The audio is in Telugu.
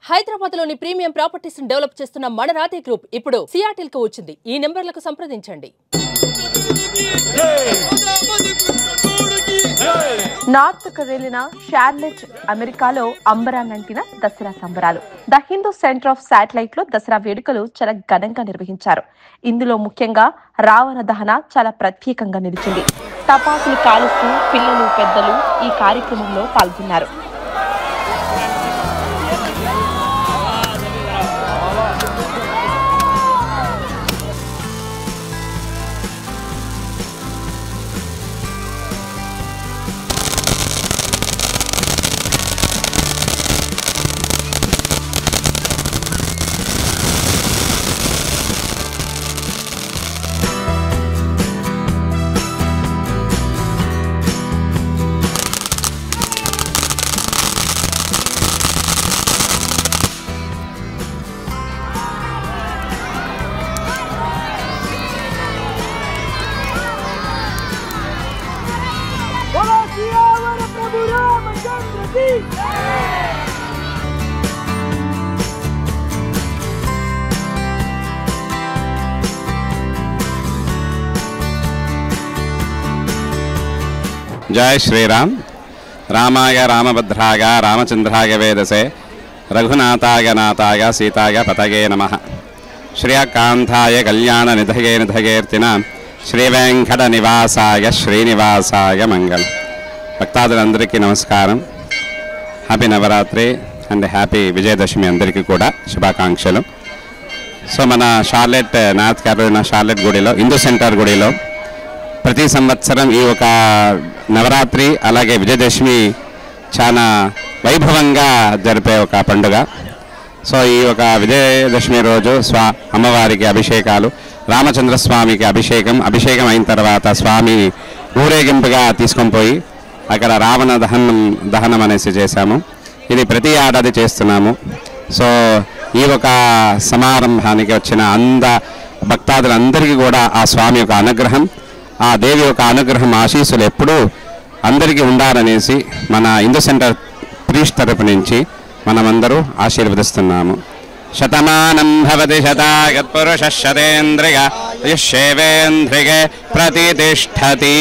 హైదరాబాద్లోని ప్రీమియం ప్రాపర్టీస్ ను డెవలప్ చేస్తున్న మన రాధే గ్రూప్ ఇప్పుడు సియాటిల్ కు వచ్చింది. ఈ నెంబర్లకు సంప్రదించండి. నార్త్ కెరోలినా షార్లెట్ అమెరికాలో అంబరాన్నంటిన దసరా సంబరాలు. The Hindu centre of satellite లో దసరా వేడుకలు చాలా ఘనంగా నిర్వహించారు. ఇందులో ముఖ్యంగా రావణ దహన చాలా ప్రత్యేకంగా నిలిచింది. టపాసులు కాలుస్తూ పిల్లలు పెద్దలు ఈ కార్యక్రమంలో పాల్గొన్నారు. जय श्रीराम रामाय रामभद्राय रामचंद्राय वेदसे रघुनाथाय नाथाय सीताय पतये नमः श्रियकांताय कल्याण निधये निधयेर्तिना श्रीवेंकट निवासाय श्रीनिवासाय मंगल भक्तादुलंदरिकी नमस्कारम happy Navratri and happy Vijayadashami అందరికీ కూడా శుభాకాంక్షలు. సో మన షార్లెట్ నార్త్ కెరోలినా షార్లెట్ గుడిలో హిందూ సెంటర్ గుడిలో ప్రతి సంవత్సరం ఈ ఒక నవరాత్రి అలాగే విజయదశమి చాలా వైభవంగా జరిపే ఒక పండుగ. సో ఈ ఒక విజయదశమి రోజు అమ్మవారికి అభిషేకాలు, రామచంద్రస్వామికి అభిషేకం అయిన తర్వాత స్వామి ఊరేగింపుగా తీసుకొని పోయి అక్కడ రావణ దహనం అనేసి చేశాము. ఇది ప్రతి ఏడాది చేస్తున్నాము. సో ఈ ఒక సమారంభానికి వచ్చిన భక్తాదులందరికీ కూడా ఆ స్వామి యొక్క అనుగ్రహం, ఆ దేవి యొక్క అనుగ్రహం, ఆశీస్సులు ఎప్పుడూ అందరికీ ఉండాలనేసి మన హిందూ సెంటర్ ప్రీస్ట్ తరపు నుంచి మనమందరూ ఆశీర్వదిస్తున్నాము. శతమానం భవతి శతాయత్ పురుషః శతేంద్రియ ఆయుష్యేవేంద్రియ ప్రతిష్ఠతి.